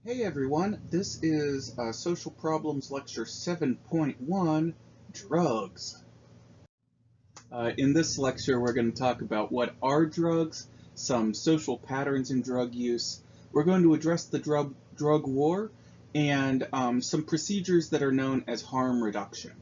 Hey everyone, this is Social Problems Lecture 7.1, Drugs. In this lecture we're going to talk about what are drugs, some social patterns in drug use. We're going to address the drug war and some procedures that are known as harm reduction.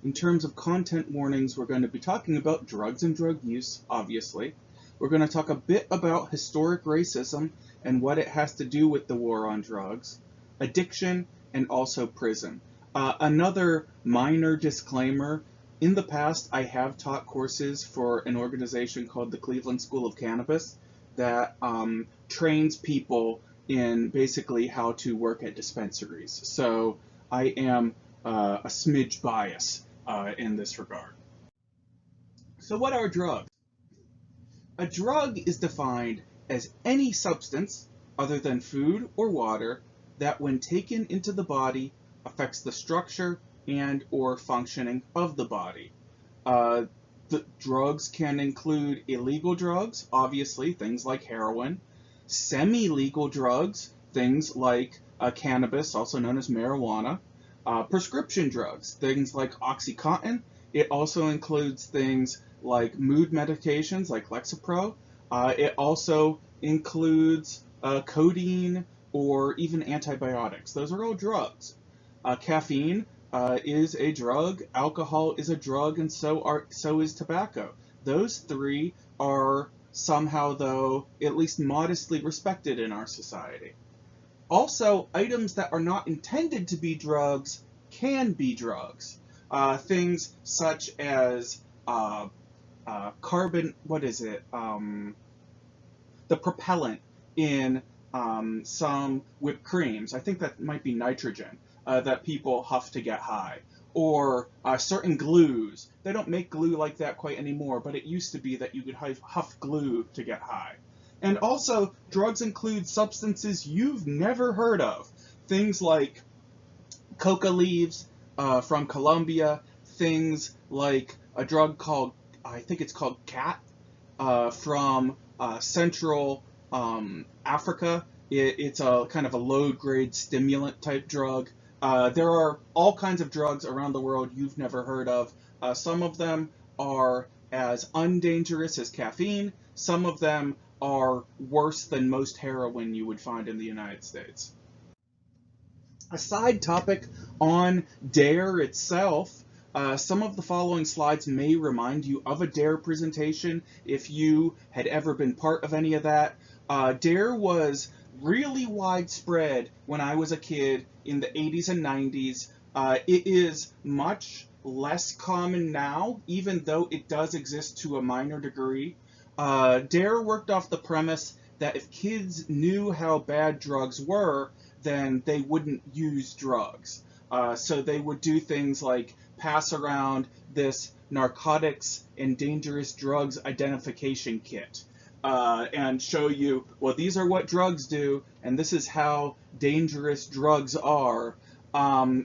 In terms of content warnings, we're going to be talking about drugs and drug use, obviously. We're going to talk a bit about historic racism and what it has to do with the war on drugs, addiction, and also prison. Another minor disclaimer, in the past I have taught courses for an organization called the Cleveland School of Cannabis that trains people in basically how to work at dispensaries. So I am a smidge biased in this regard. So what are drugs? A drug is defined as any substance other than food or water that when taken into the body affects the structure and or functioning of the body. The drugs can include illegal drugs, obviously things like heroin, semi-legal drugs, things like cannabis, also known as marijuana, prescription drugs, things like OxyContin. It also includes things like mood medications like Lexapro. It also includes codeine or even antibiotics. Those are all drugs. Caffeine is a drug, alcohol is a drug, and so is tobacco. Those three are somehow, though, at least modestly respected in our society. Also, items that are not intended to be drugs can be drugs. Things such as carbon, what is it? The propellant in some whipped creams. I think that might be nitrogen that people huff to get high. Or certain glues. They don't make glue like that quite anymore, but it used to be that you could huff glue to get high. And also, drugs include substances you've never heard of. Things like coca leaves from Colombia, things like a drug called, I think it's called cat, from Central Africa. It's a kind of a low-grade stimulant type drug. There are all kinds of drugs around the world you've never heard of. Some of them are as undangerous as caffeine. Some of them are worse than most heroin you would find in the United States. A side topic on DARE itself, some of the following slides may remind you of a DARE presentation if you had ever been part of any of that. DARE was really widespread when I was a kid in the 80s and 90s. It is much less common now, even though it does exist to a minor degree. DARE worked off the premise that if kids knew how bad drugs were, then they wouldn't use drugs. So they would do things like pass around this narcotics and dangerous drugs identification kit and show you, well, these are what drugs do, and this is how dangerous drugs are,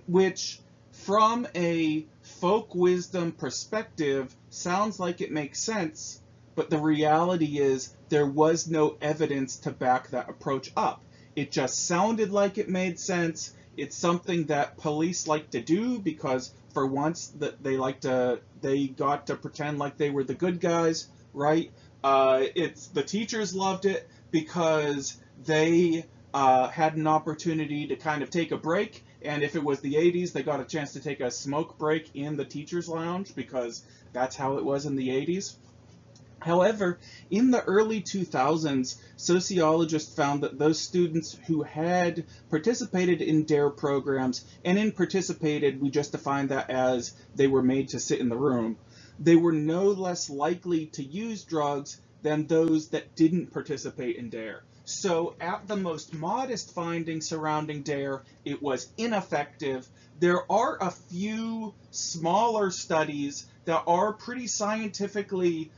which from a folk wisdom perspective sounds like it makes sense, but the reality is there was no evidence to back that approach up. It just sounded like it made sense. It's something that police like to do because for once they got to pretend like they were the good guys, right? The teachers loved it because they had an opportunity to kind of take a break, and if it was the 80s, they got a chance to take a smoke break in the teachers' lounge because that's how it was in the 80s. However, in the early 2000s, sociologists found that those students who had participated in DARE programs, and in participated, we just define that as they were made to sit in the room, they were no less likely to use drugs than those that didn't participate in DARE. So at the most modest findings surrounding DARE, it was ineffective. There are a few smaller studies that are pretty scientifically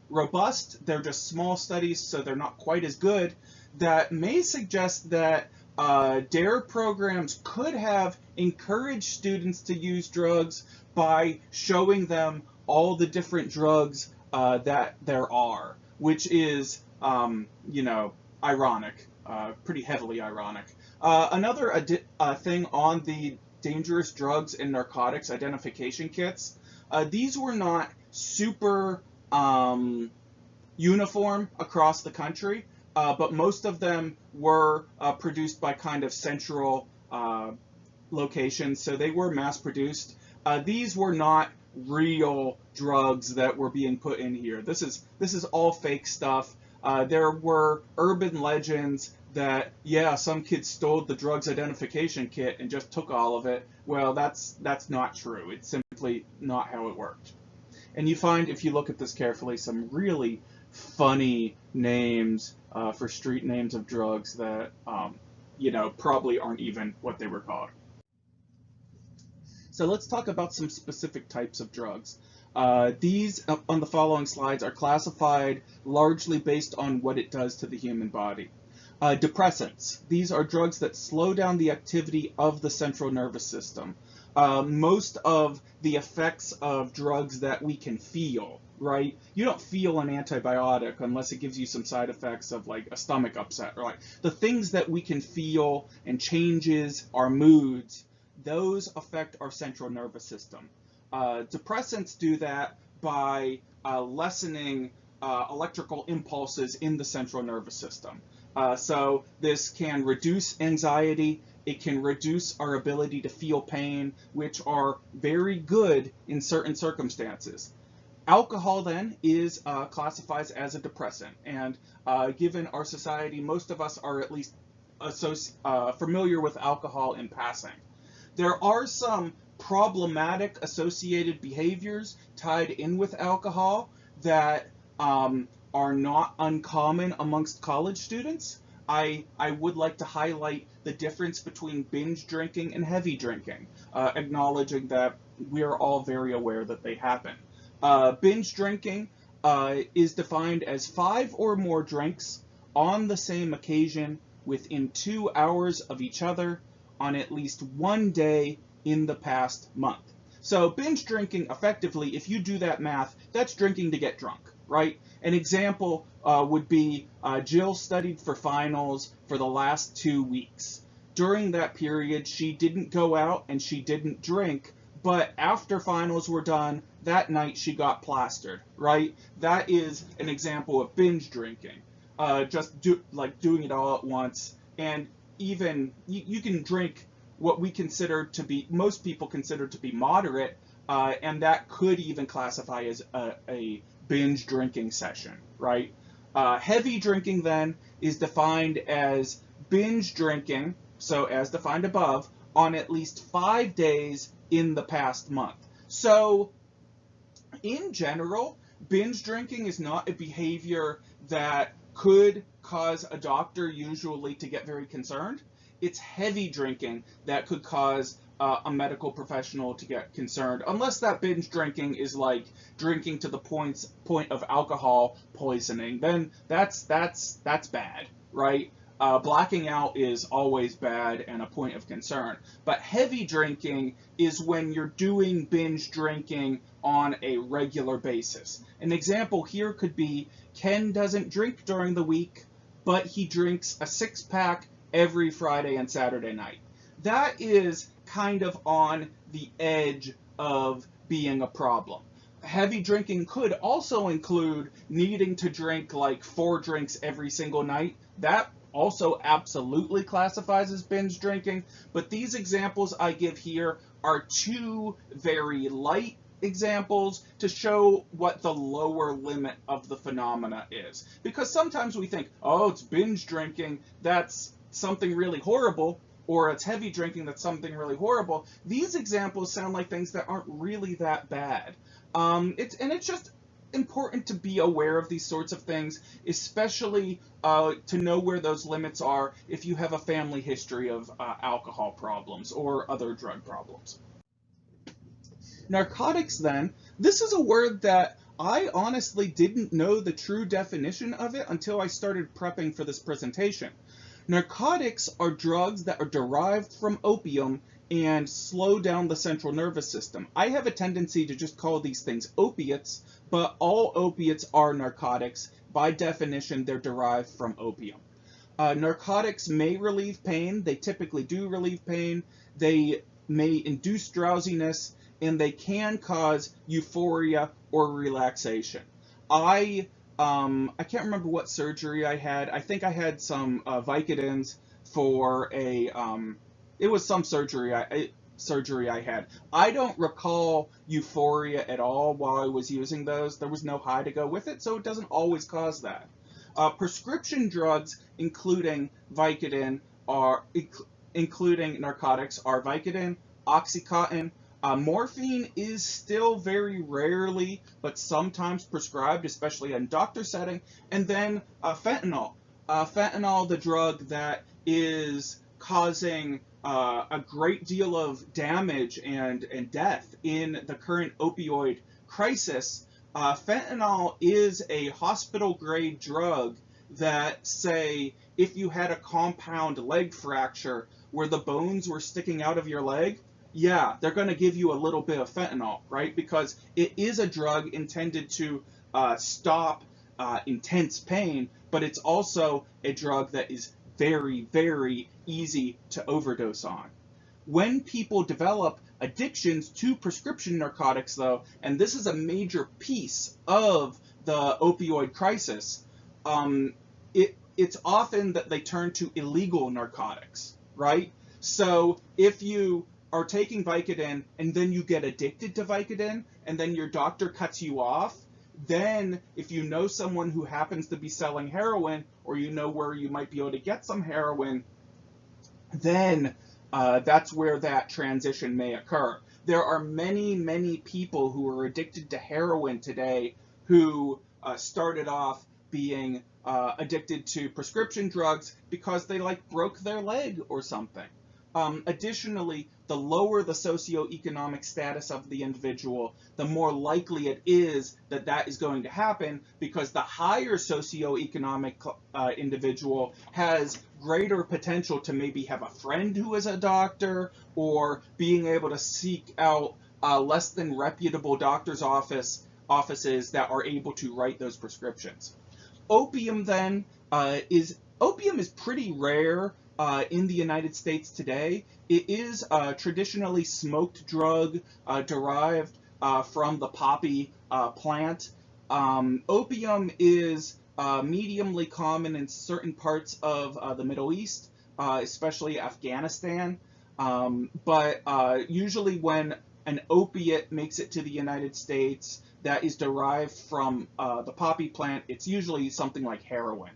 robust. They're just small studies, so they're not quite as good, that may suggest that DARE programs could have encouraged students to use drugs by showing them all the different drugs that there are, which is, ironic. pretty heavily ironic. Another thing on the dangerous drugs and narcotics identification kits, these were not super uniform across the country, but most of them were produced by kind of central locations, so they were mass produced. These were not real drugs that were being put in here. This is all fake stuff. There were urban legends that, yeah, some kid stole the drugs identification kit and just took all of it. Well, that's not true. It's simply not how it worked. And you find, if you look at this carefully, some really funny names for street names of drugs that, probably aren't even what they were called. So let's talk about some specific types of drugs. These on the following slides are classified largely based on what it does to the human body. Depressants. These are drugs that slow down the activity of the central nervous system. Most of the effects of drugs that we can feel, right? You don't feel an antibiotic unless it gives you some side effects of like a stomach upset, or like the things that we can feel and changes our moods, those affect our central nervous system. Depressants do that by lessening electrical impulses in the central nervous system. So this can reduce anxiety, it can reduce our ability to feel pain, which are very good in certain circumstances. Alcohol then is classified as a depressant, and given our society, most of us are at least familiar with alcohol in passing. There are some problematic associated behaviors tied in with alcohol that are not uncommon amongst college students. I would like to highlight the difference between binge drinking and heavy drinking, acknowledging that we are all very aware that they happen. Binge drinking is defined as 5 or more drinks on the same occasion within 2 hours of each other on at least one day in the past month. So binge drinking, effectively, if you do that math, that's drinking to get drunk, right? An example would be Jill studied for finals for the last 2 weeks. During that period, she didn't go out and she didn't drink, but after finals were done, that night she got plastered, right? That is an example of binge drinking, doing it all at once. And even you can drink what we consider to be, most people consider to be moderate, and that could even classify as a binge drinking session, right? Heavy drinking then is defined as binge drinking, so as defined above, on at least 5 days in the past month. So in general, binge drinking is not a behavior that could cause a doctor usually to get very concerned. It's heavy drinking that could cause a medical professional to get concerned, unless that binge drinking is like drinking to the point of alcohol poisoning. Then that's bad, right? Blacking out is always bad and a point of concern. But heavy drinking is when you're doing binge drinking on a regular basis. An example here could be Ken doesn't drink during the week, but he drinks a 6-pack every Friday and Saturday night. That is kind of on the edge of being a problem. Heavy drinking could also include needing to drink like 4 drinks every single night. That also absolutely classifies as binge drinking, but these examples I give here are 2 very light examples to show what the lower limit of the phenomena is. Because sometimes we think, oh, it's binge drinking, that's something really horrible, or it's heavy drinking, that's something really horrible. These examples sound like things that aren't really that bad. It's just important to be aware of these sorts of things, especially to know where those limits are if you have a family history of alcohol problems or other drug problems. Narcotics then, this is a word that I honestly didn't know the true definition of it until I started prepping for this presentation. Narcotics are drugs that are derived from opium and slow down the central nervous system. I have a tendency to just call these things opiates, but all opiates are narcotics. By definition, they're derived from opium. Narcotics may relieve pain. They typically do relieve pain. They may induce drowsiness, and they can cause euphoria or relaxation. I I can't remember what surgery I had. I think I had some Vicodins for a it was some surgery I had. I don't recall euphoria at all while I was using those. There was no high to go with it, so it doesn't always cause that. Prescription drugs, including Vicodin, including narcotics, are Vicodin, OxyContin. Morphine is still very rarely, but sometimes prescribed, especially in doctor setting. And then fentanyl. Fentanyl, the drug that is causing a great deal of damage and death in the current opioid crisis. Fentanyl is a hospital grade drug that, say, if you had a compound leg fracture where the bones were sticking out of your leg, yeah, they're going to give you a little bit of fentanyl, right? Because it is a drug intended to stop intense pain, but it's also a drug that is very, very easy to overdose on. When people develop addictions to prescription narcotics, though, and this is a major piece of the opioid crisis, it's often that they turn to illegal narcotics, right? So if you are taking Vicodin and then you get addicted to Vicodin and then your doctor cuts you off, then if you know someone who happens to be selling heroin, or you know where you might be able to get some heroin, then that's where that transition may occur. There are many, many people who are addicted to heroin today who started off being addicted to prescription drugs because they broke their leg or something. Additionally, the lower the socioeconomic status of the individual, the more likely it is that that is going to happen, because the higher socioeconomic individual has greater potential to maybe have a friend who is a doctor, or being able to seek out less than reputable doctor's offices that are able to write those prescriptions. Opium then opium is pretty rare in the United States today. It is a traditionally smoked drug derived from the poppy plant. Opium is mediumly common in certain parts of the Middle East, especially Afghanistan. But usually when an opiate makes it to the United States that is derived from the poppy plant, it's usually something like heroin.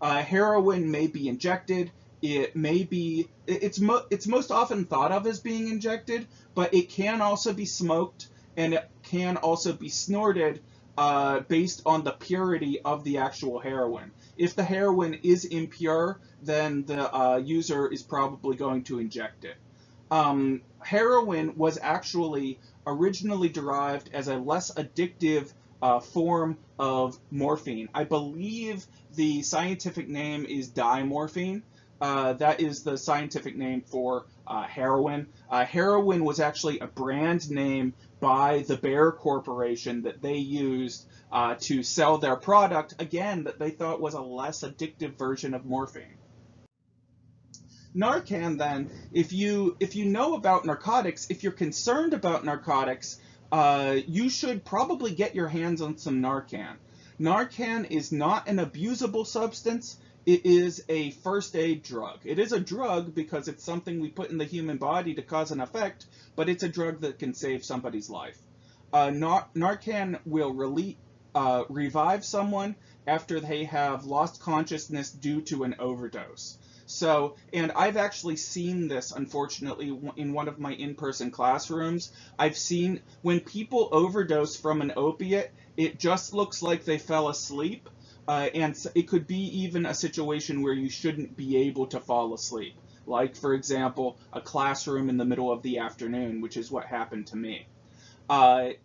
Heroin may be injected. It may be, it's most often thought of as being injected, but it can also be smoked, and it can also be snorted based on the purity of the actual heroin. If the heroin is impure, then the user is probably going to inject it. Heroin was actually originally derived as a less addictive form of morphine. I believe the scientific name is dimorphine. That is the scientific name for heroin. Heroin was actually a brand name by the Bayer Corporation that they used to sell their product, again, that they thought was a less addictive version of morphine. Narcan, then, if you know about narcotics, if you're concerned about narcotics, you should probably get your hands on some Narcan. Narcan is not an abusable substance. It is a first aid drug. It is a drug because it's something we put in the human body to cause an effect, but it's a drug that can save somebody's life. Narcan will revive someone after they have lost consciousness due to an overdose. So, and I've actually seen this, unfortunately, in one of my in-person classrooms. I've seen when people overdose from an opiate, it just looks like they fell asleep. And it could be even a situation where you shouldn't be able to fall asleep. Like, for example, a classroom in the middle of the afternoon, which is what happened to me.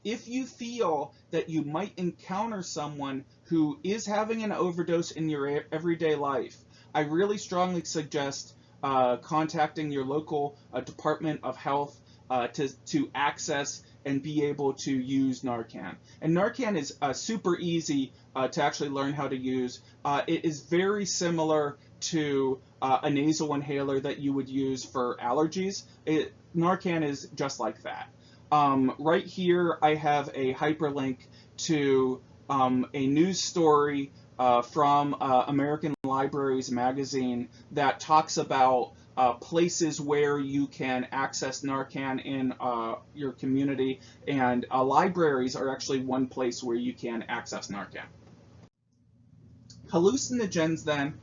If you feel that you might encounter someone who is having an overdose in your everyday life, I really strongly suggest contacting your local Department of Health to access and be able to use Narcan. And Narcan is super easy to actually learn how to use. It is very similar to a nasal inhaler that you would use for allergies. Narcan is just like that. Right here, I have a hyperlink to a news story from American Libraries magazine that talks about places where you can access Narcan in your community, and libraries are actually one place where you can access Narcan. Hallucinogens then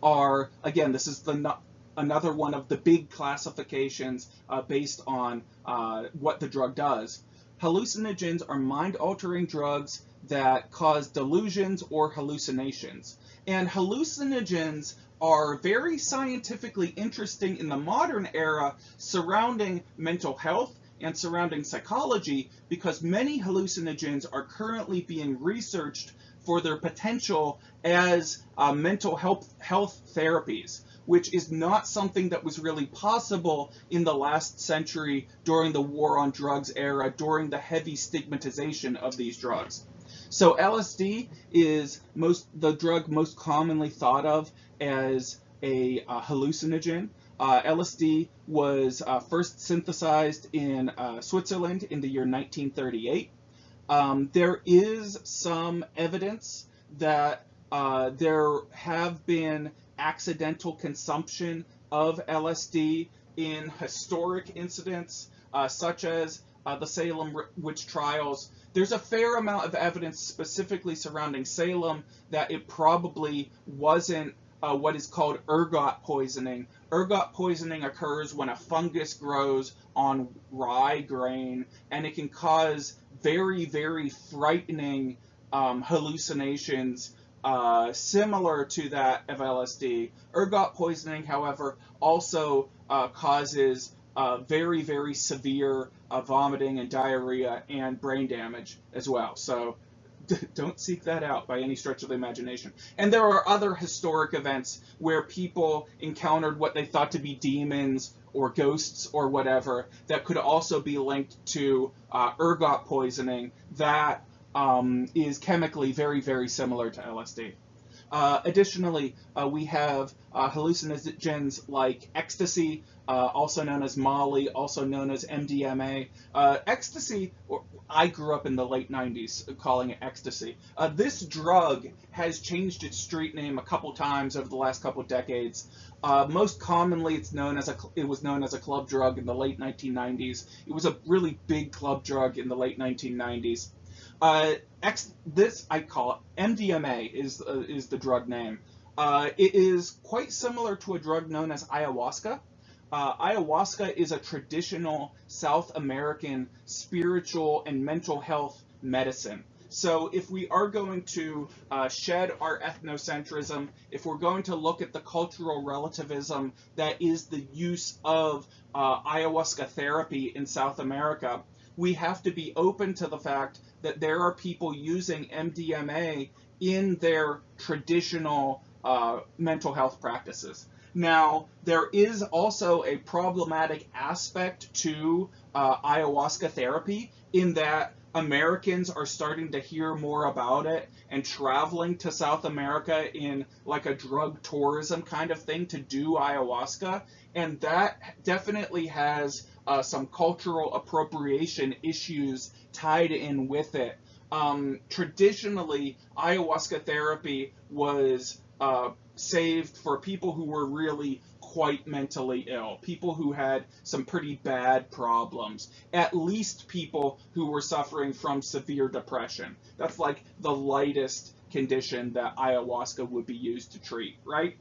are, again, this is another one of the big classifications based on what the drug does. Hallucinogens are mind-altering drugs that cause delusions or hallucinations. And hallucinogens are very scientifically interesting in the modern era surrounding mental health and surrounding psychology, because many hallucinogens are currently being researched for their potential as mental health therapies, which is not something that was really possible in the last century during the war on drugs era, during the heavy stigmatization of these drugs. So LSD is the drug most commonly thought of as a hallucinogen. LSD was first synthesized in Switzerland in the year 1938. There is some evidence that there have been accidental consumption of LSD in historic incidents, such as the Salem witch trials. There's a fair amount of evidence specifically surrounding Salem that it probably wasn't what is called ergot poisoning. Ergot poisoning occurs when a fungus grows on rye grain, and it can cause very, very frightening hallucinations similar to that of LSD. Ergot poisoning, however, also causes very, very severe vomiting and diarrhea and brain damage as well. So don't seek that out by any stretch of the imagination. And there are other historic events where people encountered what they thought to be demons or ghosts or whatever that could also be linked to ergot poisoning that is chemically very, very similar to LSD. Additionally, we have hallucinogens like ecstasy, also known as Molly, also known as MDMA. Ecstasy, I grew up in the late 90s calling it ecstasy. This drug has changed its street name a couple times over the last couple decades. Most commonly, it was known as a club drug in the late 1990s. It was a really big club drug in the late 1990s. This I call it MDMA is the drug name. It is quite similar to a drug known as ayahuasca. Ayahuasca is a traditional South American spiritual and mental health medicine. So if we are going to shed our ethnocentrism, if we're going to look at the cultural relativism that is the use of ayahuasca therapy in South America, we have to be open to the fact that there are people using MDMA in their traditional mental health practices. Now, there is also a problematic aspect to ayahuasca therapy in that Americans are starting to hear more about it and traveling to South America in like a drug tourism kind of thing to do ayahuasca, and that definitely has some cultural appropriation issues tied in with it. Traditionally, ayahuasca therapy was saved for people who were really quite mentally ill, people who had some pretty bad problems, at least people who were suffering from severe depression. That's like the lightest condition that ayahuasca would be used to treat, right?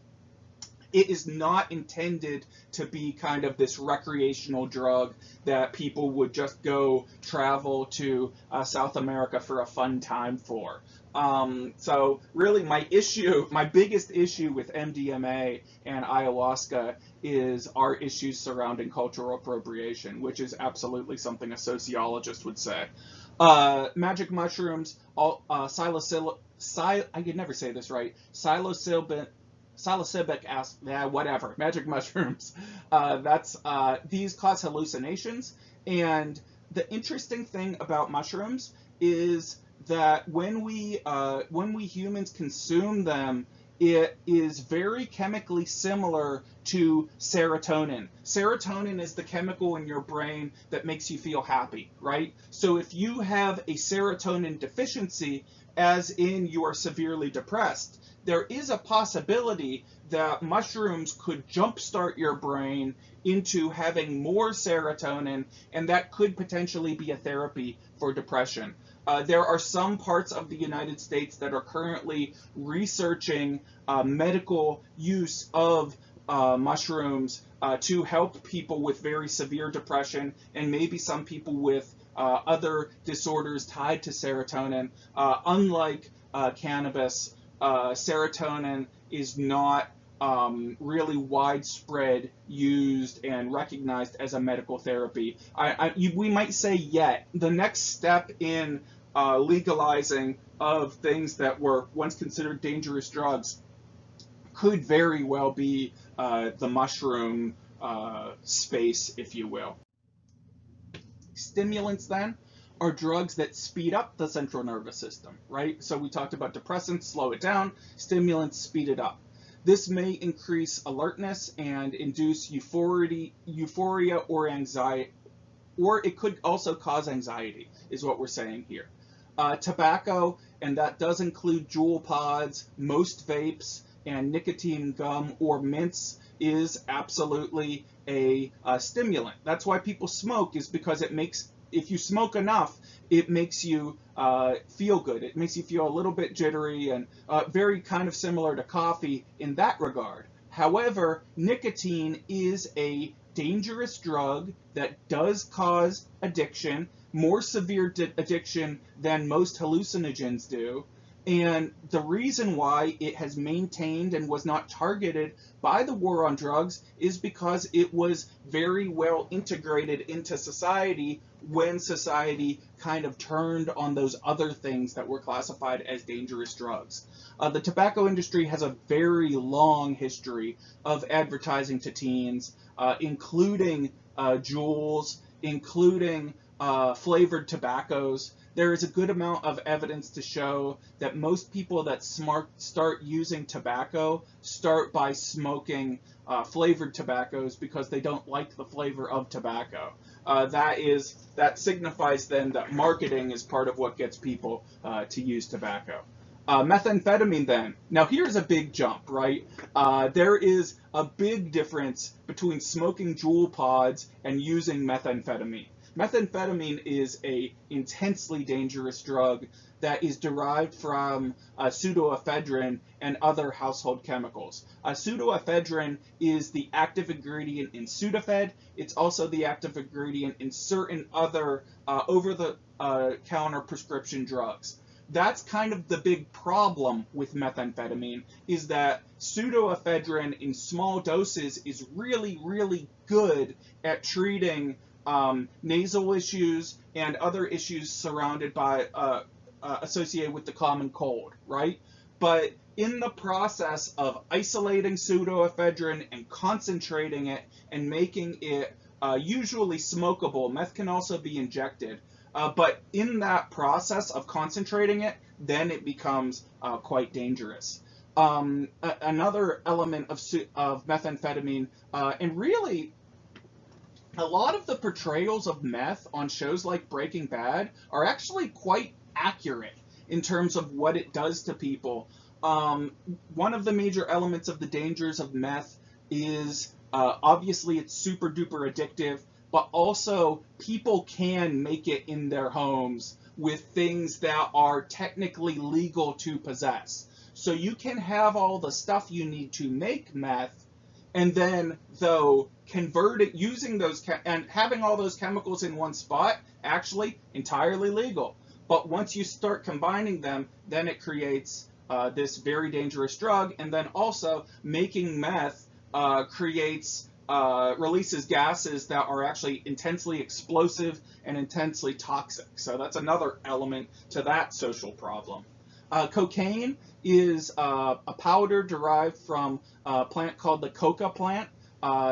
It is not intended to be kind of this recreational drug that people would just go travel to South America for a fun time for. So really my biggest issue with MDMA and ayahuasca is our issues surrounding cultural appropriation, which is absolutely something a sociologist would say. Magic mushrooms, I could never say this right, psilocybic acid, whatever, magic mushrooms. These cause hallucinations, and the interesting thing about mushrooms is that when we humans consume them, it is very chemically similar to serotonin. Serotonin is the chemical in your brain that makes you feel happy, right? So if you have a serotonin deficiency, as in you are severely depressed, there is a possibility that mushrooms could jumpstart your brain into having more serotonin, and that could potentially be a therapy for depression. There are some parts of the United States that are currently researching medical use of mushrooms to help people with very severe depression, and maybe some people with other disorders tied to serotonin. Unlike cannabis, serotonin is not really widespread used and recognized as a medical therapy. We might say yet the next step in legalizing of things that were once considered dangerous drugs could very well be the mushroom space, if you will. Stimulants then are drugs that speed up the central nervous system, right? So we talked about depressants, slow it down, stimulants speed it up. This may increase alertness and induce euphoria or anxiety, or it could also cause anxiety, is what we're saying here. Tobacco, and that does include Juul pods, most vapes, and nicotine gum or mints, is absolutely a stimulant. That's why people smoke, is because it makes, if you smoke enough, it makes you feel good. It makes you feel a little bit jittery, and very kind of similar to coffee in that regard. However, nicotine is a dangerous drug that does cause addiction, more severe addiction than most hallucinogens do. And the reason why it has maintained and was not targeted by the war on drugs is because it was very well integrated into society when society kind of turned on those other things that were classified as dangerous drugs. The tobacco industry has a very long history of advertising to teens, including Juuls, including flavored tobaccos. There is a good amount of evidence to show that most people that start using tobacco start by smoking flavored tobaccos because they don't like the flavor of tobacco. That signifies then that marketing is part of what gets people to use tobacco. Methamphetamine then. Now here's a big jump, right? There is a big difference between smoking Juul pods and using methamphetamine. Methamphetamine is a intensely dangerous drug that is derived from pseudoephedrine and other household chemicals. Pseudoephedrine is the active ingredient in Sudafed. It's also the active ingredient in certain other over-the-counter prescription drugs. That's kind of the big problem with methamphetamine, is that pseudoephedrine in small doses is really, really good at treating nasal issues and other issues surrounded by associated with the common cold, right? But in the process of isolating pseudoephedrine and concentrating it and making it usually smokable, meth can also be injected. But in that process of concentrating it, then it becomes quite dangerous. Another element of methamphetamine, and really a lot of the portrayals of meth on shows like Breaking Bad are actually quite accurate in terms of what it does to people. One of the major elements of the dangers of meth is obviously it's super duper addictive, but also people can make it in their homes with things that are technically legal to possess. So you can have all the stuff you need to make meth, and then though convert it using those and having all those chemicals in one spot, actually entirely legal. But once you start combining them, then it creates this very dangerous drug. And then also making meth releases gases that are actually intensely explosive and intensely toxic. So that's another element to that social problem. Cocaine is a powder derived from a plant called the coca plant,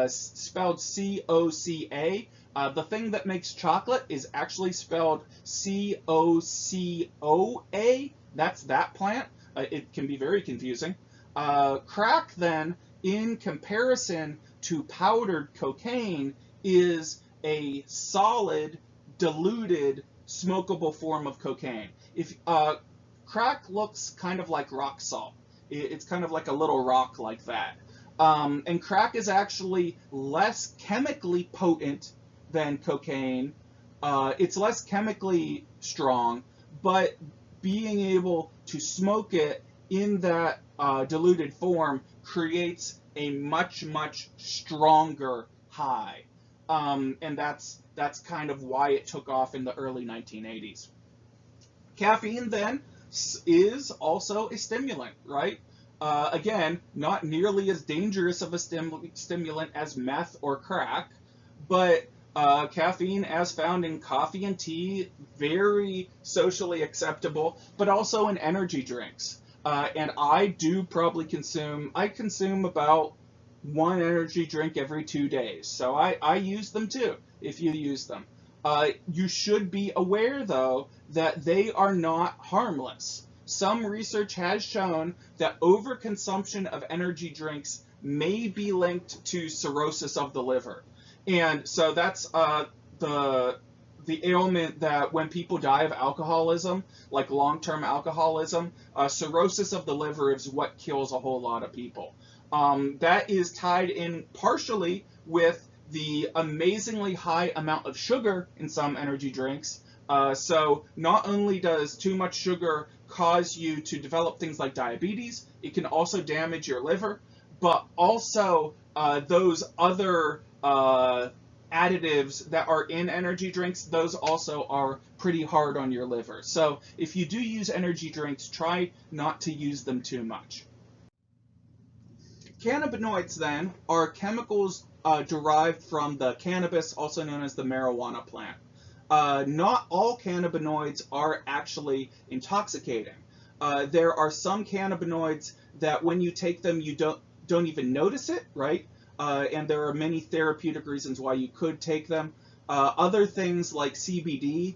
spelled C-O-C-A. The thing that makes chocolate is actually spelled C-O-C-O-A. That's that plant. It can be very confusing. Crack then, in comparison to powdered cocaine, is a solid, diluted, smokable form of cocaine. If Crack looks kind of like rock salt. It's kind of like a little rock like that. And crack is actually less chemically potent than cocaine. It's less chemically strong, but being able to smoke it in that diluted form creates a much, much stronger high. And that's kind of why it took off in the early 1980s. Caffeine then is also a stimulant, right? Again, not nearly as dangerous of a stimulant as meth or crack, but caffeine, as found in coffee and tea, very socially acceptable, but also in energy drinks. And I do probably I consume about one energy drink every 2 days. So I use them too, if you use them. You should be aware, though, that they are not harmless. Some research has shown that overconsumption of energy drinks may be linked to cirrhosis of the liver. And so that's the ailment that when people die of alcoholism, like long-term alcoholism, cirrhosis of the liver is what kills a whole lot of people. That is tied in partially with the amazingly high amount of sugar in some energy drinks. So not only does too much sugar cause you to develop things like diabetes, it can also damage your liver, but also those other additives that are in energy drinks, those also are pretty hard on your liver. So if you do use energy drinks, try not to use them too much. Cannabinoids then are chemicals derived from the cannabis, also known as the marijuana plant. Not all cannabinoids are actually intoxicating. There are some cannabinoids that when you take them, you don't even notice it, right? And there are many therapeutic reasons why you could take them. Other things like CBD,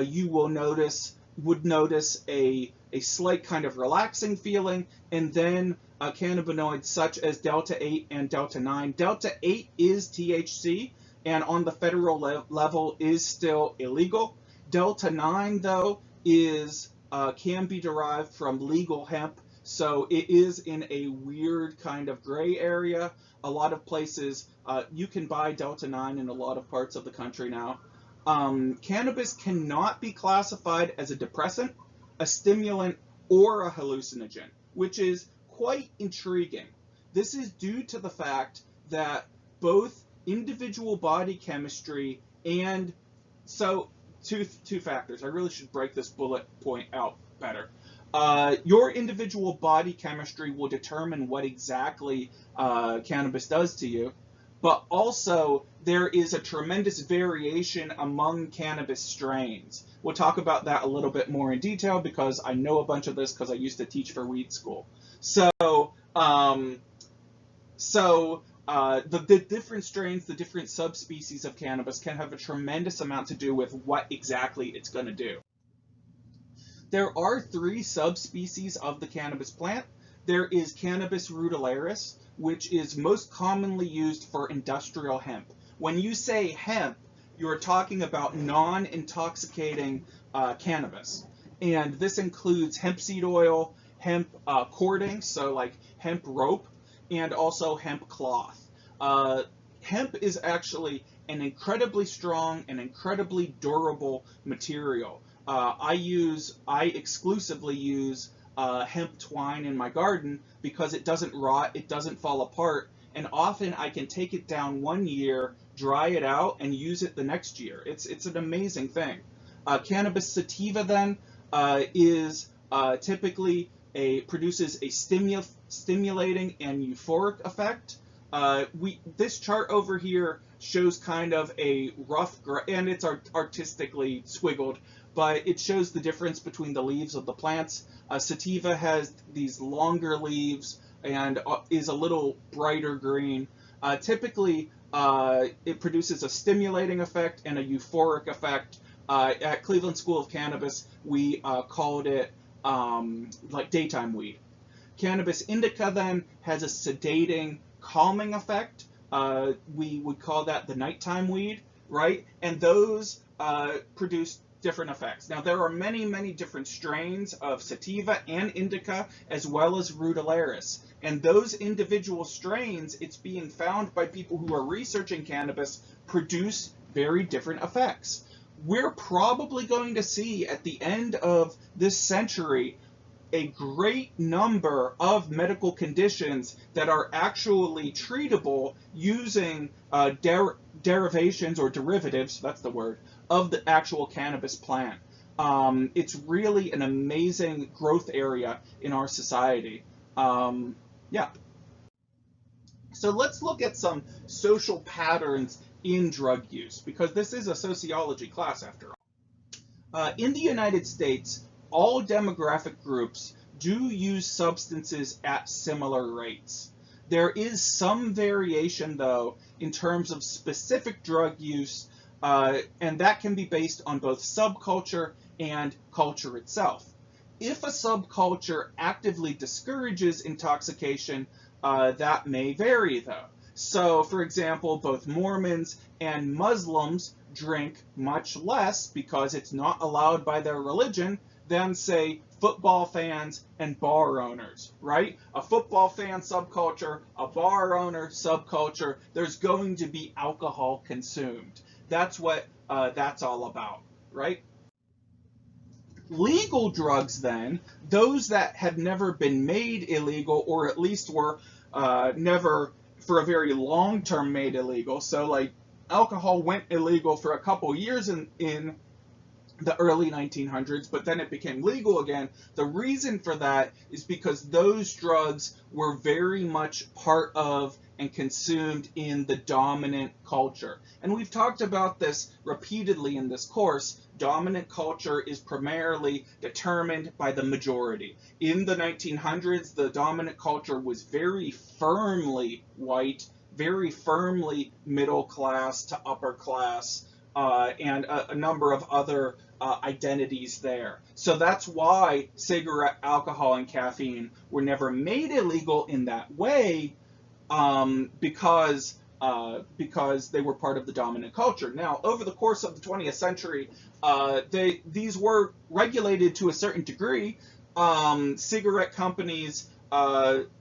you would notice a slight kind of relaxing feeling, and then cannabinoids such as delta-8 and delta-9. Delta-8 is THC, and on the federal level is still illegal. Delta-9, though, can be derived from legal hemp, so it is in a weird kind of gray area. A lot of places, you can buy delta-9 in a lot of parts of the country now. Cannabis cannot be classified as a depressant, a stimulant, or a hallucinogen, which is quite intriguing. This is due to the fact that both individual body chemistry and two factors. I really should break this bullet point out better. Your individual body chemistry will determine what exactly cannabis does to you, but also there is a tremendous variation among cannabis strains. We'll talk about that a little bit more in detail because I know a bunch of this because I used to teach for weed school. So the different strains, the different subspecies of cannabis can have a tremendous amount to do with what exactly it's going to do. There are 3 subspecies of the cannabis plant. There is Cannabis rudularis, which is most commonly used for industrial hemp. When you say hemp, you're talking about non-intoxicating cannabis. And this includes hemp seed oil, hemp cording, so like hemp rope, and also hemp cloth. Hemp is actually an incredibly strong and incredibly durable material. I exclusively use hemp twine in my garden because it doesn't rot, it doesn't fall apart, and often I can take it down 1 year, dry it out, and use it the next year. It's an amazing thing. Cannabis sativa then is typically produces a stimulating and euphoric effect. This chart over here shows kind of a rough, and it's artistically squiggled, but it shows the difference between the leaves of the plants. Sativa has these longer leaves and is a little brighter green. Typically, it produces a stimulating effect and a euphoric effect. At Cleveland School of Cannabis, we called it like daytime weed. Cannabis indica then has a sedating, calming effect. We would call that the nighttime weed, right? And those produce different effects. Now, there are many, many different strains of sativa and indica, as well as rudalaris. And those individual strains, it's being found by people who are researching cannabis, produce very different effects. We're probably going to see at the end of this century a great number of medical conditions that are actually treatable using derivations or derivatives, that's the word, of the actual cannabis plant. It's really an amazing growth area in our society. Yeah. So let's look at some social patterns in drug use, because this is a sociology class after all. In the United States, all demographic groups do use substances at similar rates. There is some variation, though, in terms of specific drug use, and that can be based on both subculture and culture itself. If a subculture actively discourages intoxication, that may vary, though. So, for example, both Mormons and Muslims drink much less because it's not allowed by their religion than, say, football fans and bar owners, right? A football fan subculture, a bar owner subculture, there's going to be alcohol consumed. That's what that's all about, right? Legal drugs, then, those that have never been made illegal, or at least were never for a very long term made illegal. So, like, alcohol went illegal for a couple years in the early 1900s, but then it became legal again. The reason for that is because those drugs were very much part of and consumed in the dominant culture. And we've talked about this repeatedly in this course. Dominant culture is primarily determined by the majority. In the 1900s, the dominant culture was very firmly white, very firmly middle class to upper class, and a number of other identities there. So that's why cigarette, alcohol, and caffeine were never made illegal in that way, because they were part of the dominant culture. Now, over the course of the 20th century, these were regulated to a certain degree. Cigarette companies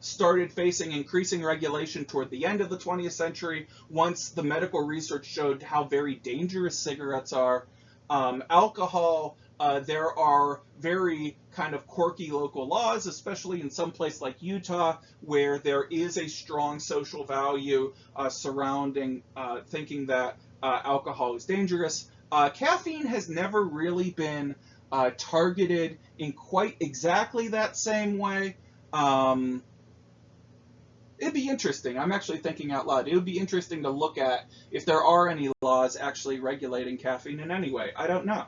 started facing increasing regulation toward the end of the 20th century, once the medical research showed how very dangerous cigarettes are. Alcohol, there are very kind of quirky local laws, especially in some place like Utah, where there is a strong social value surrounding thinking that alcohol is dangerous. Caffeine has never really been targeted in quite exactly that same way. It'd be interesting. I'm actually thinking out loud. It would be interesting to look at if there are any laws actually regulating caffeine in any way. I don't know.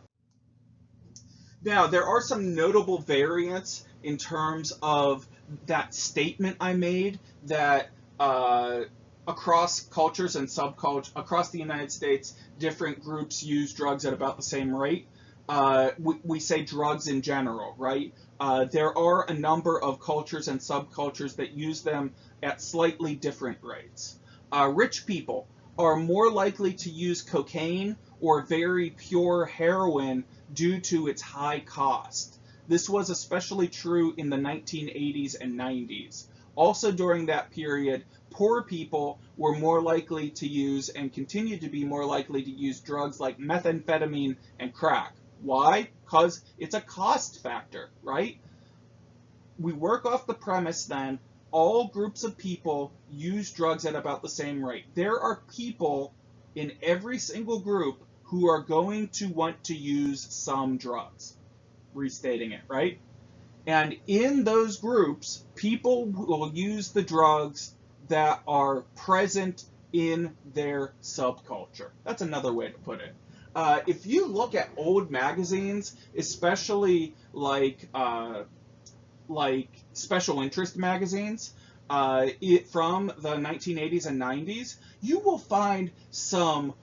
Now, there are some notable variants in terms of that statement I made that across cultures and subcultures, across the United States, different groups use drugs at about the same rate. We say drugs in general, right? There are a number of cultures and subcultures that use them at slightly different rates. Rich people are more likely to use cocaine or very pure heroin due to its high cost. This was especially true in the 1980s and 90s. Also during that period, poor people were more likely to use and continue to be more likely to use drugs like methamphetamine and crack. Why? Because it's a cost factor, right? We work off the premise then, all groups of people use drugs at about the same rate. There are people in every single group who are going to want to use some drugs. Restating it, right? And in those groups, people will use the drugs that are present in their subculture. That's another way to put it. If you look at old magazines, especially like special interest magazines from the 1980s and 90s, you will find some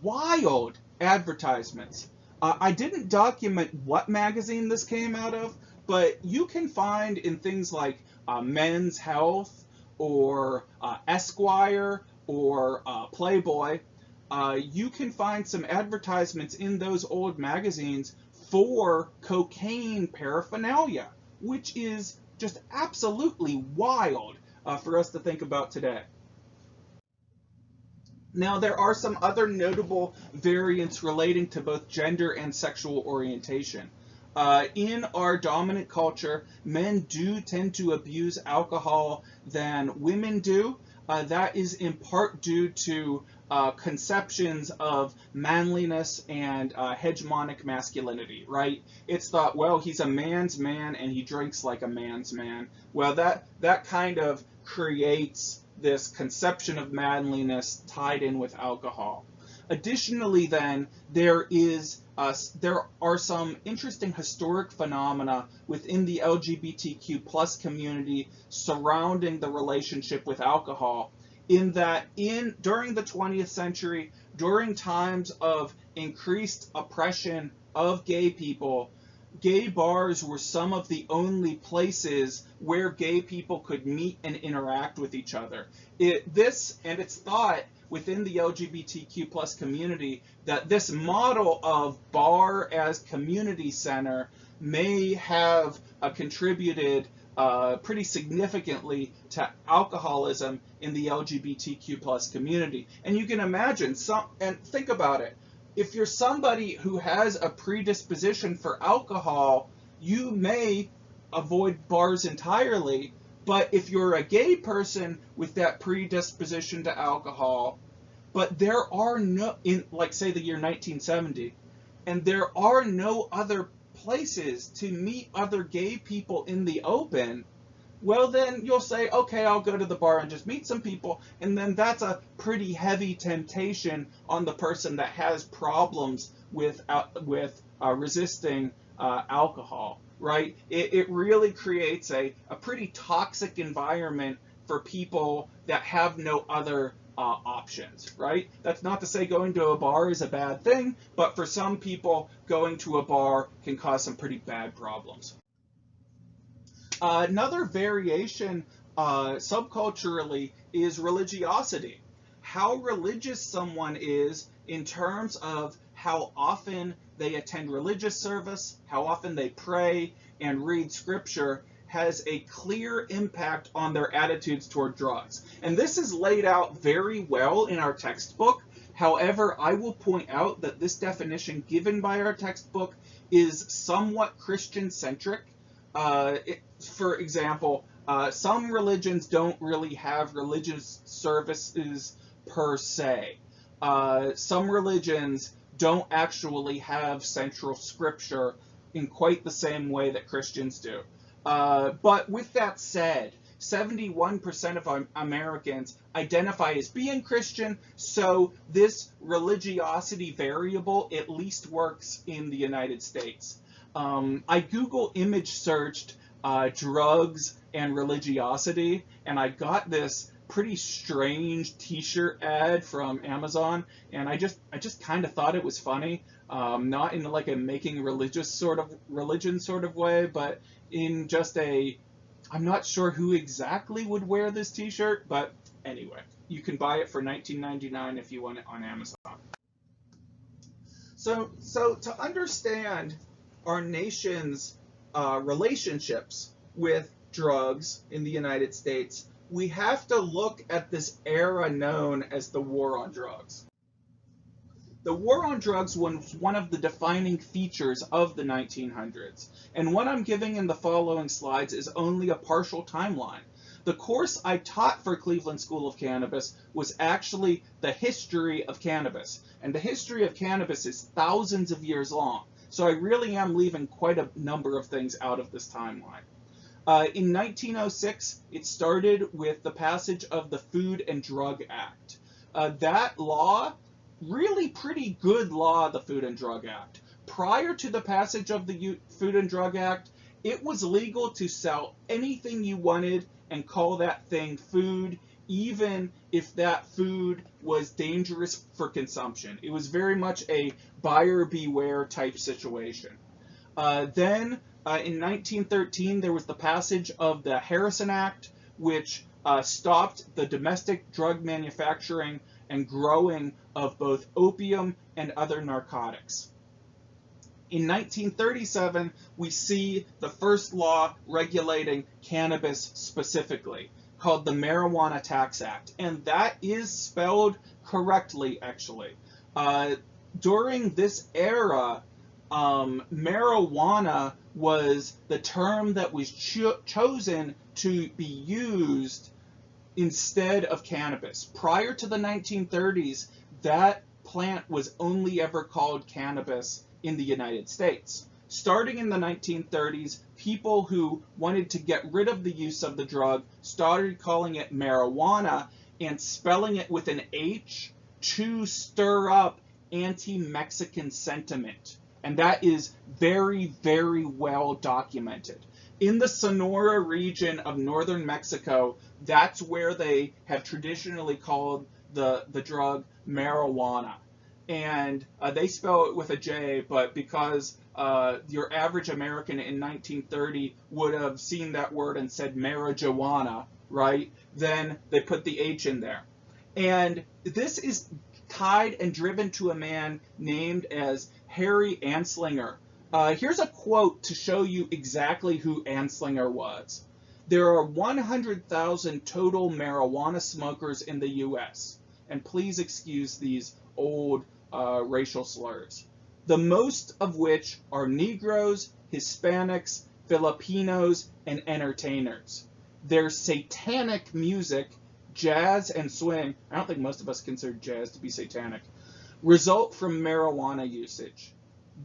wild advertisements. I didn't document what magazine this came out of, but you can find in things like Men's Health or Esquire or Playboy, you can find some advertisements in those old magazines for cocaine paraphernalia, which is just absolutely wild for us to think about today. Now, there are some other notable variants relating to both gender and sexual orientation. In our dominant culture, men do tend to abuse alcohol than women do. That is in part due to conceptions of manliness and hegemonic masculinity, right? It's thought, well, he's a man's man and he drinks like a man's man. Well, that kind of creates this conception of manliness tied in with alcohol. Additionally, then, there are some interesting historic phenomena within the LGBTQ plus community surrounding the relationship with alcohol, in that during the 20th century, during times of increased oppression of gay people, gay bars were some of the only places where gay people could meet and interact with each other. It's thought within the LGBTQ plus community that this model of bar as community center may have contributed pretty significantly to alcoholism in the LGBTQ plus community. And you can imagine and think about it. If you're somebody who has a predisposition for alcohol, you may avoid bars entirely. But if you're a gay person with that predisposition to alcohol, but there are no, like say the year 1970, and there are no other places to meet other gay people in the open, well, then you'll say, okay, I'll go to the bar and just meet some people. And then that's a pretty heavy temptation on the person that has problems with resisting alcohol, right? It really creates a pretty toxic environment for people that have no other options, right? That's not to say going to a bar is a bad thing, but for some people, going to a bar can cause some pretty bad problems. Another variation subculturally is religiosity. How religious someone is in terms of how often they attend religious service, how often they pray and read scripture, has a clear impact on their attitudes toward drugs. And this is laid out very well in our textbook. However, I will point out that this definition given by our textbook is somewhat Christian-centric. For example, some religions don't really have religious services per se. Some religions don't actually have central scripture in quite the same way that Christians do. But with that said, 71% of Americans identify as being Christian, so this religiosity variable at least works in the United States. I Google image searched drugs and religiosity, and I got this pretty strange t-shirt ad from Amazon, and I just kind of thought it was funny, not in like a making religion sort of way, but in just I'm not sure who exactly would wear this t-shirt, but anyway, you can buy it for $19.99 if you want it on Amazon. So to understand our nation's relationships with drugs in the United States, we have to look at this era known as the War on Drugs. The War on Drugs was one of the defining features of the 1900s, and what I'm giving in the following slides is only a partial timeline. The course I taught for Cleveland School of Cannabis was actually the history of cannabis, and the history of cannabis is thousands of years long, so I really am leaving quite a number of things out of this timeline. In 1906, it started with the passage of the Food and Drug Act. That law, really pretty good law, the Food and Drug Act. Prior to the passage of the Food and Drug Act, it was legal to sell anything you wanted and call that thing food, even if that food was dangerous for consumption. It was very much a buyer beware type situation. Then In 1913, there was the passage of the Harrison Act, which stopped the domestic drug manufacturing and growing of both opium and other narcotics. In 1937, we see the first law regulating cannabis specifically, called the Marijuana Tax Act, and that is spelled correctly, actually. During this era, marijuana was the term that was chosen to be used instead of cannabis. Prior to the 1930s, that plant was only ever called cannabis in the United States. Starting in the 1930s, people who wanted to get rid of the use of the drug started calling it marijuana and spelling it with an H to stir up anti-Mexican sentiment. And that is very, very well documented. In the Sonora region of northern Mexico, that's where they have traditionally called the drug marijuana. And they spell it with a J, but because your average American in 1930 would have seen that word and said marijuana, right? Then they put the H in there. And this is tied and driven to a man named as Harry Anslinger. Here's a quote to show you exactly who Anslinger was. There are 100,000 total marijuana smokers in the U.S. And please excuse these old racial slurs. The most of which are Negroes, Hispanics, Filipinos, and entertainers. Their satanic music, jazz and swing, I don't think most of us consider jazz to be satanic, result from marijuana usage.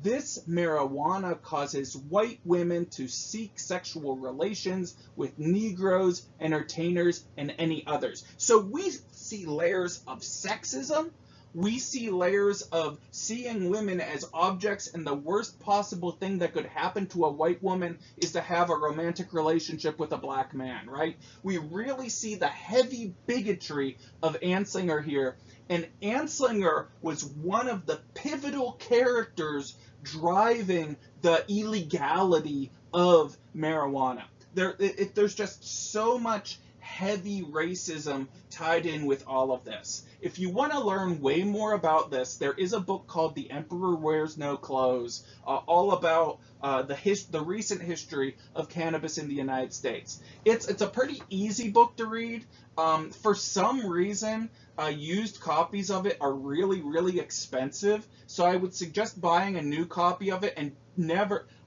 This marijuana causes white women to seek sexual relations with Negroes, entertainers, and any others. So we see layers of sexism. We see layers of seeing women as objects, and the worst possible thing that could happen to a white woman is to have a romantic relationship with a black man, right? We really see the heavy bigotry of Anslinger here, and Anslinger was one of the pivotal characters driving the illegality of marijuana. There's just so much heavy racism tied in with all of this. If you want to learn way more about this, there is a book called The Emperor Wears No Clothes, all about the recent history of cannabis in the United States. It's a pretty easy book to read. For some reason, used copies of it are really, really expensive, so I would suggest buying a new copy of it and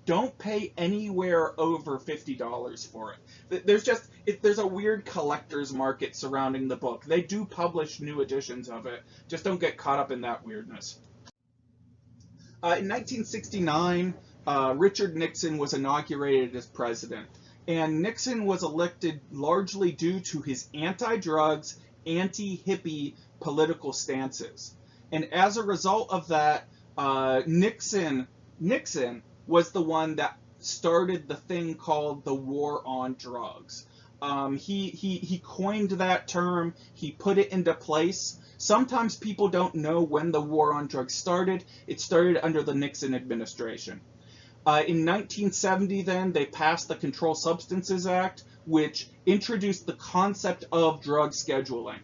don't pay anywhere over $50 for it. There's a weird collector's market surrounding the book. They do publish new editions of it. Just don't get caught up in that weirdness. In 1969, Richard Nixon was inaugurated as president. And Nixon was elected largely due to his anti-drugs, anti-hippie political stances. And as a result of that, Nixon was the one that started the thing called the war on drugs. He coined that term. He put it into place. Sometimes people don't know when the war on drugs started. It started under the Nixon administration. In 1970, then, they passed the Controlled Substances Act, which introduced the concept of drug scheduling.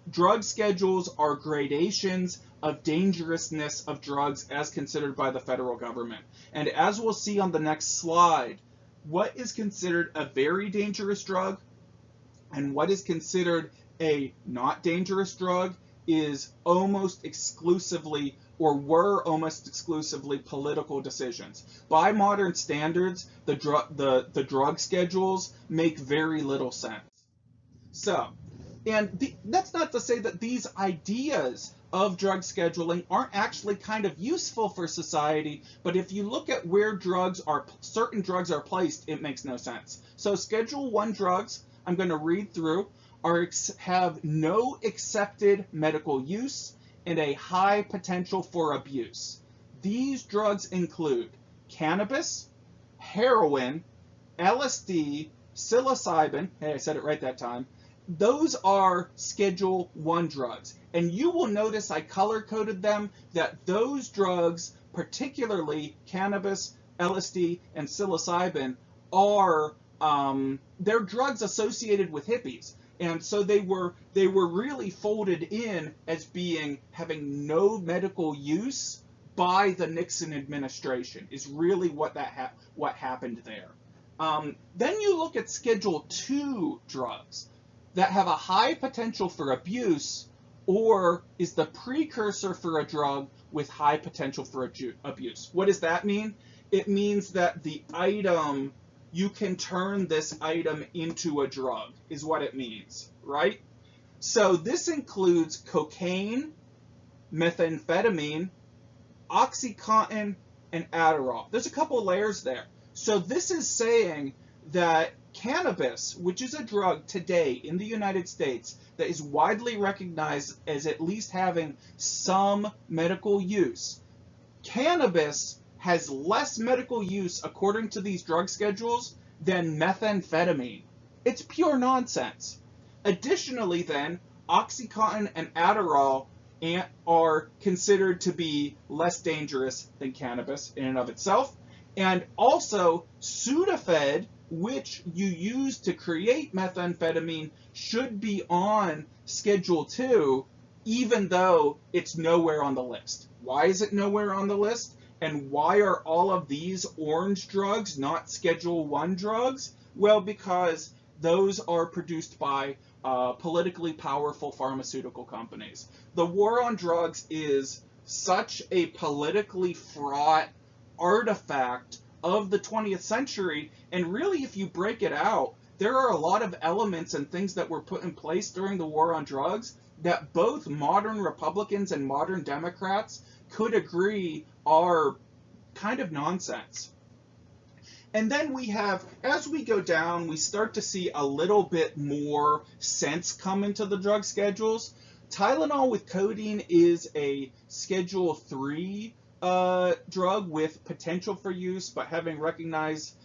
Drug schedules are gradations of dangerousness of drugs as considered by the federal government. And as we'll see on the next slide, what is considered a very dangerous drug and what is considered a not dangerous drug is almost exclusively, or were almost exclusively, political decisions. By modern standards, the drug schedules make very little sense. So, that's not to say that these ideas of drug scheduling aren't actually kind of useful for society, but if you look at where certain drugs are placed, it makes no sense. So Schedule 1 drugs, I'm going to read through, have no accepted medical use and a high potential for abuse. These drugs include cannabis, heroin, LSD, psilocybin, hey, I said it right that time. Those are Schedule 1 drugs. And you will notice I color-coded them, that those drugs, particularly cannabis, LSD, and psilocybin are they're drugs associated with hippies, and so they were really folded in as having no medical use by the Nixon administration. Is really what happened there. Then you look at Schedule 2 drugs that have a high potential for abuse, or is the precursor for a drug with high potential for abuse. What does that mean? It means that you can turn this item into a drug, is what it means, right? So this includes cocaine, methamphetamine, OxyContin, and Adderall. There's a couple layers there. So this is saying that cannabis, which is a drug today in the United States that is widely recognized as at least having some medical use, cannabis has less medical use according to these drug schedules than methamphetamine. It's pure nonsense. Additionally, then, OxyContin and Adderall are considered to be less dangerous than cannabis in and of itself. And also, Sudafed, which you use to create methamphetamine, should be on Schedule 2, even though it's nowhere on the list. Why is it nowhere on the list? And why are all of these orange drugs not Schedule 1 drugs? Well, because those are produced by politically powerful pharmaceutical companies. The war on drugs is such a politically fraught artifact of the 20th century, and really, if you break it out, there are a lot of elements and things that were put in place during the war on drugs that both modern Republicans and modern Democrats could agree are kind of nonsense. And then we have, as we go down, we start to see a little bit more sense come into the drug schedules. Tylenol with codeine is a Schedule 3 drug with potential for use, but having recognized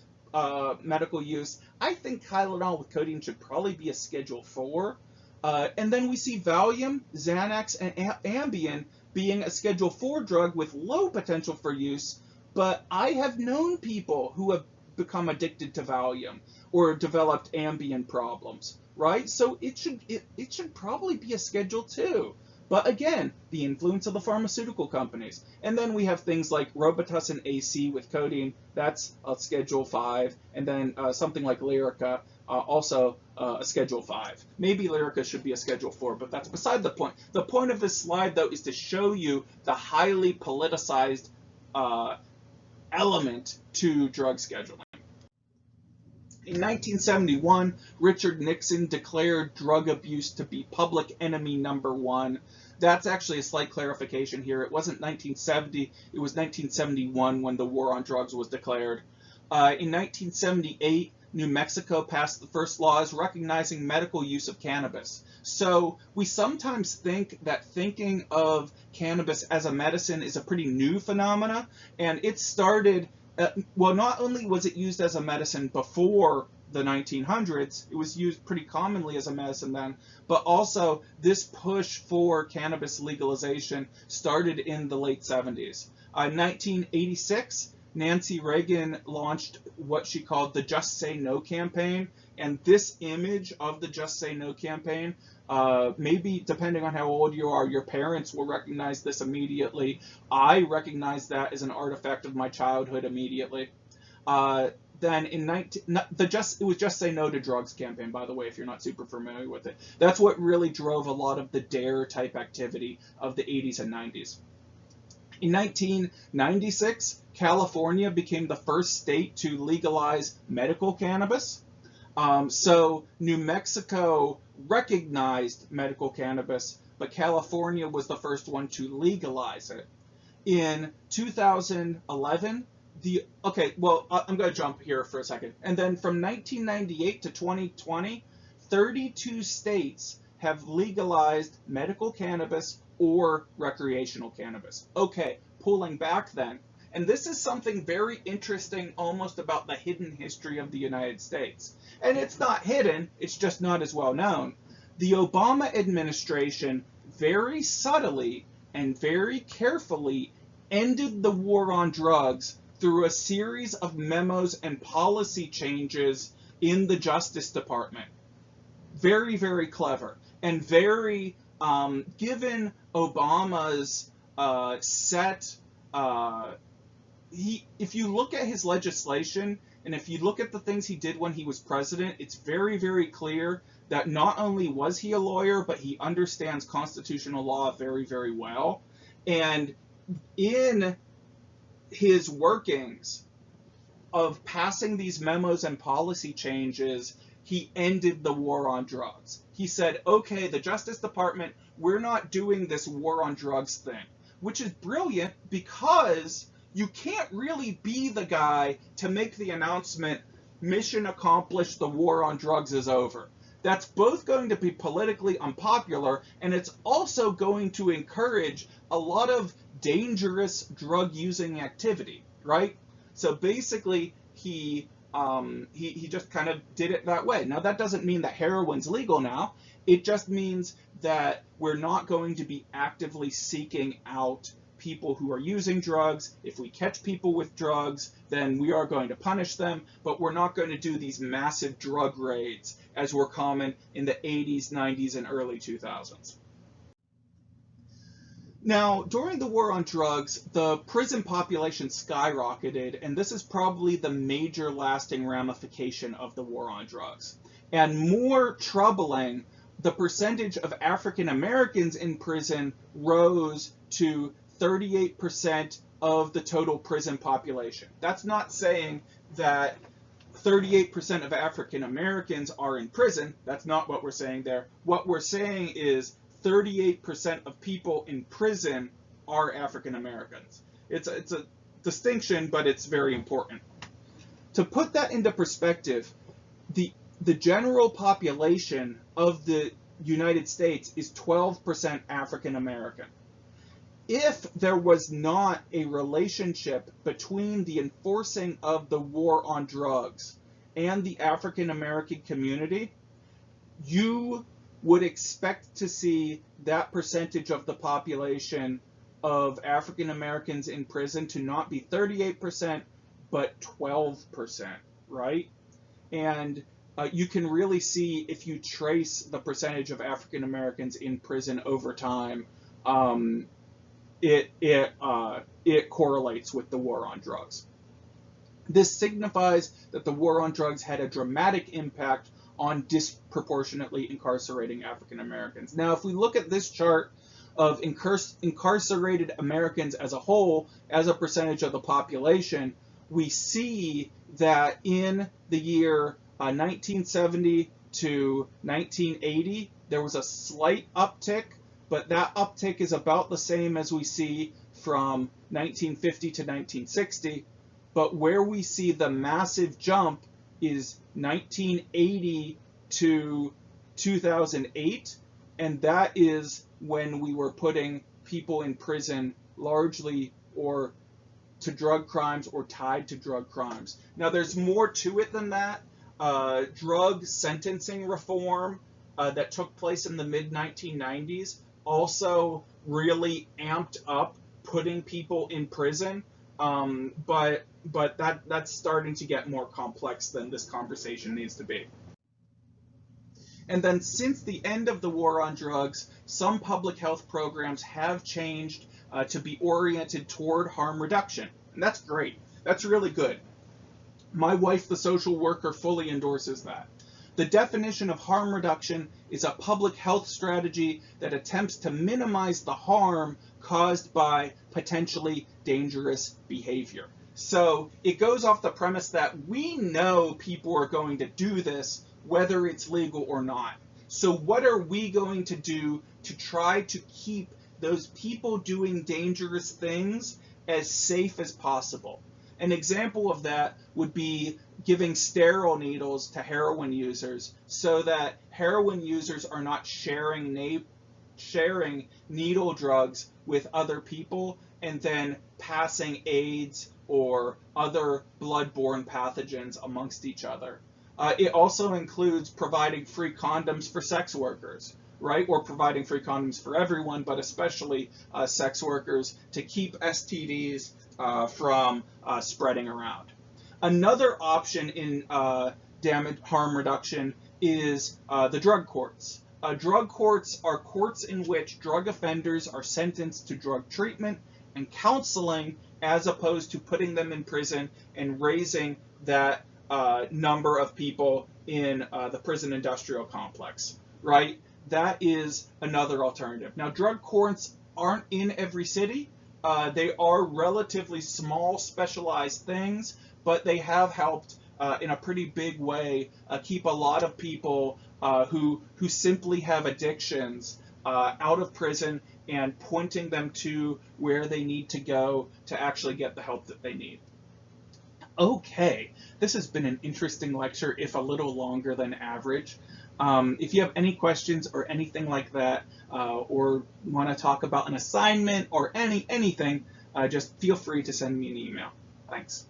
medical use. I think Tylenol with codeine should probably be a Schedule 4. And then we see Valium, Xanax, and Ambien being a Schedule 4 drug with low potential for use, but I have known people who have become addicted to Valium or developed Ambien problems, right? So it should probably be a Schedule 2. But again, the influence of the pharmaceutical companies. And then we have things like Robitussin AC with codeine, that's a Schedule 5, and then something like Lyrica, also a Schedule 5. Maybe Lyrica should be a Schedule 4, but that's beside the point. The point of this slide, though, is to show you the highly politicized element to drug scheduling. In 1971, Richard Nixon declared drug abuse to be public enemy number 1. That's actually a slight clarification here. It wasn't 1970, it was 1971 when the war on drugs was declared. In 1978, New Mexico passed the first laws recognizing medical use of cannabis. So we sometimes think that thinking of cannabis as a medicine is a pretty new phenomena, and it started, well, not only was it used as a medicine before the 1900s, it was used pretty commonly as a medicine then, but also this push for cannabis legalization started in the late 70s. In 1986, Nancy Reagan launched what she called the Just Say No campaign, and this image of the Just Say No campaign, maybe depending on how old you are, your parents will recognize this immediately. I recognize that as an artifact of my childhood immediately. Then in it was Just Say No to Drugs campaign, by the way, if you're not super familiar with it. That's what really drove a lot of the DARE type activity of the 80s and 90s. In 1996, California became the first state to legalize medical cannabis. So New Mexico recognized medical cannabis, but California was the first one to legalize it. In 2011, I'm going to jump here for a second. And then from 1998 to 2020, 32 states have legalized medical cannabis or recreational cannabis. Okay, pulling back then. And this is something very interesting almost about the hidden history of the United States. And it's not hidden, it's just not as well known. The Obama administration very subtly and very carefully ended the war on drugs through a series of memos and policy changes in the Justice Department. Very, very clever, and very, given Obama's set, if you look at his legislation, and if you look at the things he did when he was president, it's very, very clear that not only was he a lawyer, but he understands constitutional law very, very well. And in his workings of passing these memos and policy changes, he ended the war on drugs. He said, okay, the Justice Department, we're not doing this war on drugs thing, which is brilliant because you can't really be the guy to make the announcement, mission accomplished, the war on drugs is over. That's both going to be politically unpopular, and it's also going to encourage a lot of dangerous drug using activity, right? So basically, he just kind of did it that way. Now, that doesn't mean that heroin's legal now. It just means that we're not going to be actively seeking out people who are using drugs. If we catch people with drugs, then we are going to punish them, but we're not going to do these massive drug raids as were common in the 80s, 90s, and early 2000s. Now, during the war on drugs, the prison population skyrocketed, and this is probably the major lasting ramification of the war on drugs. And more troubling, the percentage of African Americans in prison rose to 38% of the total prison population. That's not saying that 38% of African Americans are in prison. That's not what we're saying there. What we're saying is 38% of people in prison are African Americans. It's a distinction, but it's very important. To put that into perspective, the general population of the United States is 12% African American. If there was not a relationship between the enforcing of the war on drugs and the African American community, you would expect to see that percentage of the population of African Americans in prison to not be 38%, but 12%, right? And you can really see, if you trace the percentage of African Americans in prison over time, it correlates with the war on drugs. This signifies that the war on drugs had a dramatic impact on disproportionately incarcerating African Americans. Now, if we look at this chart of incarcerated Americans as a whole, as a percentage of the population, we see that in the year 1970 to 1980, there was a slight uptick, but that uptick is about the same as we see from 1950 to 1960. But where we see the massive jump is 1980 to 2008, and that is when we were putting people in prison largely or to drug crimes or tied to drug crimes. Now, there's more to it than that. Drug sentencing reform that took place in the mid-1990s also really amped up putting people in prison, but that's starting to get more complex than this conversation needs to be. And then since the end of the war on drugs, some public health programs have changed to be oriented toward harm reduction. And that's great. That's really good. My wife, the social worker, fully endorses that. The definition of harm reduction is a public health strategy that attempts to minimize the harm caused by potentially dangerous behavior. So it goes off the premise that we know people are going to do this, whether it's legal or not. So what are we going to do to try to keep those people doing dangerous things as safe as possible? An example of that would be giving sterile needles to heroin users so that heroin users are not sharing needle drugs with other people and then passing AIDS or other blood-borne pathogens amongst each other. It also includes providing free condoms for sex workers, right? Or providing free condoms for everyone, but especially sex workers, to keep STDs from spreading around. Another option in damage harm reduction is the drug courts. Drug courts are courts in which drug offenders are sentenced to drug treatment and counseling, as opposed to putting them in prison and raising that number of people in the prison industrial complex, right? That is another alternative. Now, drug courts aren't in every city. They are relatively small, specialized things, but they have helped in a pretty big way keep a lot of people who simply have addictions out of prison and pointing them to where they need to go to actually get the help that they need. Okay, this has been an interesting lecture, if a little longer than average. If you have any questions or anything like that, or want to talk about an assignment or anything, just feel free to send me an email. Thanks.